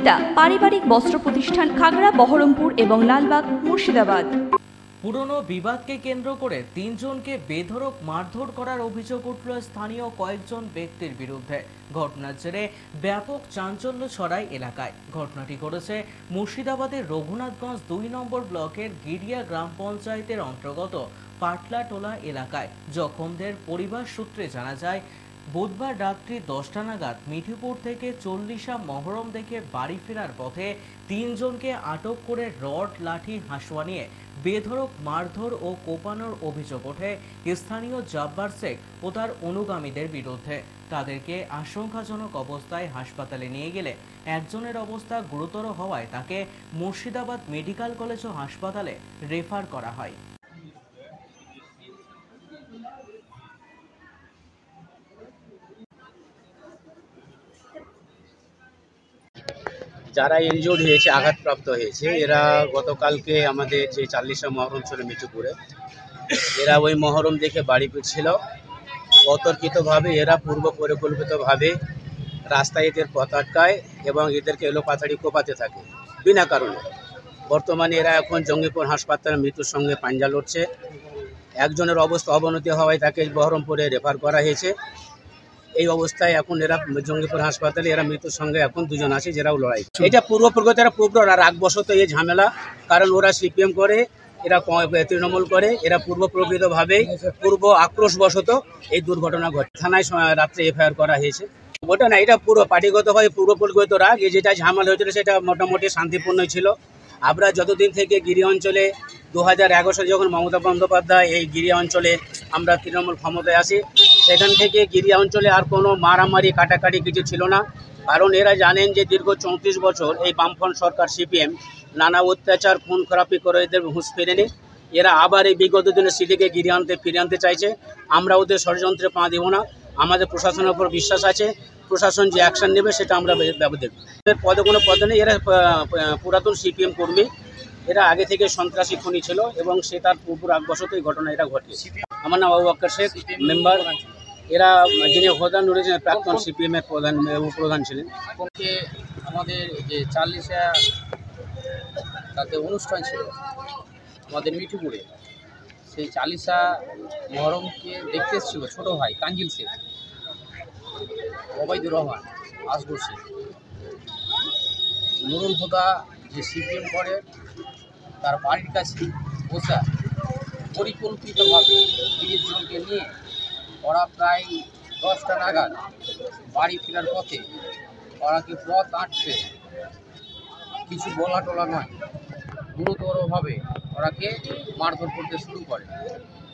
সুনিতা পারিবারিক বস্ত্র প্রতিষ্ঠান, খাগড়া, বহরমপুর এবং লালবাগ, মুর্শিদাবাদ। পুরনো বিবাদকে কেন্দ্র করে ৩ জনকে বেধড়ক মারধর করার অভিযোগ উঠল স্থানীয় কয়েকজন ব্যক্তির বিরুদ্ধে। ঘটনার জেরে ব্যাপক চাঞ্চল্য ছড়ায় এলাকায়। ঘটনাটি ঘটেছে মুর্শিদাবাদের রঘুনাথগঞ্জ ২ নম্বর ব্লকের গিরিয়া গ্রাম পঞ্চায়েতের অন্তর্গত পাটলাটোলা এলাকায়। জখমদের পরিবার সূত্রে জানা যায়, বুধবার রাত্রি ১০টা নাগাদ মিঠুপুর থেকে চল্লিশা মহরম দেখে বাড়ি ফেরার পথে ৩ জনকে আটক করে রড, লাঠি, হাঁসুয়া নিয়ে বেধড়ক মারধর ও কোপানোর অভিযোগ ওঠে স্থানীয় জব্বার শেখ ও তার অনুগামীদের বিরুদ্ধে। তাদেরকে আশঙ্কাজনক অবস্থায় হাসপাতালে নিয়ে গেলে একজনের অবস্থা গুরুতর হওয়ায় তাকে মুর্শিদাবাদ মেডিকেল কলেজ ও হাসপাতালে রেফার করা হয়। যারা ইনজুর্ড হয়েছে, আঘাতপ্রাপ্ত হয়েছে, এরা গতকালকে আমাদের যে ৪০ মহরম ছিল মিঠুপুরে, এরা ওই মহরম দেখে বাড়ি ফিরছিল। অতর্কিতভাবে এরা পূর্ব পরিকল্পিতভাবে রাস্তায় এদের পথ আটকায় এবং এদেরকে এলোপাথাড়ি কোপাতে থাকে বিনা কারণে। বর্তমানে এরা এখন জঙ্গিপুর হাসপাতালে মৃত্যুর সঙ্গে পাঞ্জা লড়ছে। একজনের অবস্থা অবনতি হওয়ায় তাকে বহরমপুরে রেফার করা হয়েছে। এই অবস্থায় এখন এরা জঙ্গিপুর হাসপাতালে, এরা মৃত্যুর সঙ্গে এখন 2 জন আছে যারাও লড়াই। এটা পূর্ব রাগবশত এই ঝামেলা, কারণ ওরা সিপিএম করে, এরা তৃণমূল করে, এরা পূর্ব আক্রোশবশত এই দুর্ঘটনা ঘটে। থানায় রাত্রে এফআইআর করা হয়েছে। ওটা না, এটা পুরো পার্টিগতভাবে পূর্বপরিকল্পিত রাগ। এই যেটা ঝামেলা হয়েছিল সেটা মোটামুটি শান্তিপূর্ণ ছিল। আমরা যতদিন থেকে গিরি অঞ্চলে 2011 সালে যখন মমতা বন্দ্যোপাধ্যায় এই গিরিয়া অঞ্চলে আমরা তৃণমূল ক্ষমতায় আসি, সেখান থেকে গিরিয়া অঞ্চলে আর কোনো মারামারি কাটাকাটি কিছু ছিল না। কারণ এরা জানেন যে দীর্ঘ 34 বছর এই বামফ্রন্ট সরকার সিপিএম নানা অত্যাচার, খুন খারাপি করে এদের হুঁশ ফেরেনি। এরা আবার এই বিগত দিনে সিটিকে ফিরিয়ে আনতে চাইছে। আমরা ওদের ষড়যন্ত্রে পা দেব না। আমাদের প্রশাসনের উপর বিশ্বাস আছে, প্রশাসন যে অ্যাকশন নেবে সেটা আমরা দেখব। এর পদে কোনো পদে নেই, এরা পুরাতন সিপিএম কর্মী। এরা আগে থেকে সন্ত্রাসী খুনি ছিল এবং সে তার পূর্ব আগবশত এই ঘটনা এটা ঘটিয়েছে। আমার নাম আবু বকর শেখ, মেম্বার। এরা যিনি প্রধান রয়েছেন প্রাক্তন সিপিএমের প্রধান ছিলেন। আমাদের যে 40 তাতে অনুষ্ঠান ছিল আমাদের মিঠুপুরে, সেই 40 মহরমকে দেখতে এসেছিল ছোটো ভাই কাঞ্জিল শেখ, ওবায়দুর রহমান, আসগর শেখ, নুরুল হুদা যে সিপিএম করে, তার বাড়ির কাছে বসা পরিকল্পিতভাবে 30 জনকে নিয়ে ওরা প্রায় 10টা নাগাদ বাড়ি ফেরার পথে ওরাকে পথ আটকে কিছু বলা টলা নয়, গুরুতরভাবে ওরাকে মারধর করতে শুরু করে।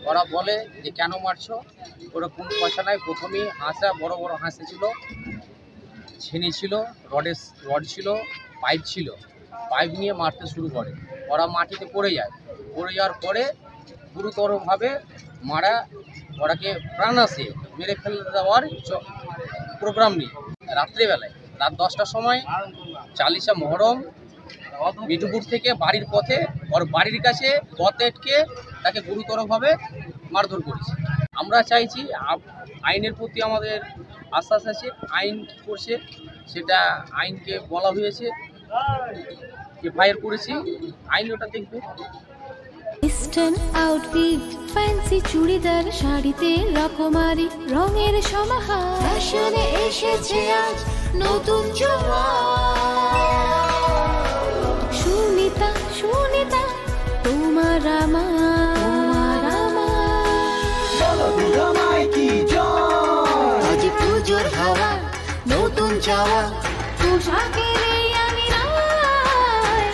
ওরা বলে যে কেন মারছো, ওরা কোনো পয়সা নাই। প্রথমেই হাঁসা, বড় বড় হাঁসে ছিল, ছেনি ছিল, রড ছিল, পাইপ ছিল। পাইপ নিয়ে মারতে শুরু করে। ওরা মাটিতে পড়ে যায়। পড়ে যাওয়ার পরে গুরুতরভাবে মারা, ওরাকে প্রাণাসে মেরে ফেলে দেওয়ার প্রোগ্রাম নিয়ে রাত্রেবেলায় রাত 10টার সময় 40 মহরম মিঠুপুর থেকে বাড়ির পথে, ওর বাড়ির কাছে পথে আটকে তাকে গুরুতরভাবে মারধর করেছে। আমরা চাইছি, আইনের প্রতি আমাদের আশ্বাস আছে। আইন কী করছে সেটা আইনকে বলা হয়েছে, এফআইআর করেছি, আইন ওটা দেখবে। ইস্টার্ন আউটফিট, ফ্যান্সি চুড়িদার, শাড়িতে রকমারি রঙের সমাহার, ফ্যাশনে এসেছে আজ নতুন সুনিতা, সুনিতা তোমার আমার, আজ পুজোর হাওয়া, নতুন চাওয়া, পোশাকের আমি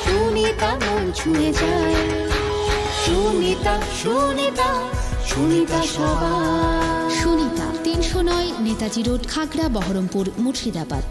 সুনিতা মন ছুঁয়ে যায়। সুনিতা, সুনিতা, সুনিতা সবার। সুনিতা 309 নেতাজি রোড, খাগড়া, বহরমপুর, মুর্শিদাবাদ।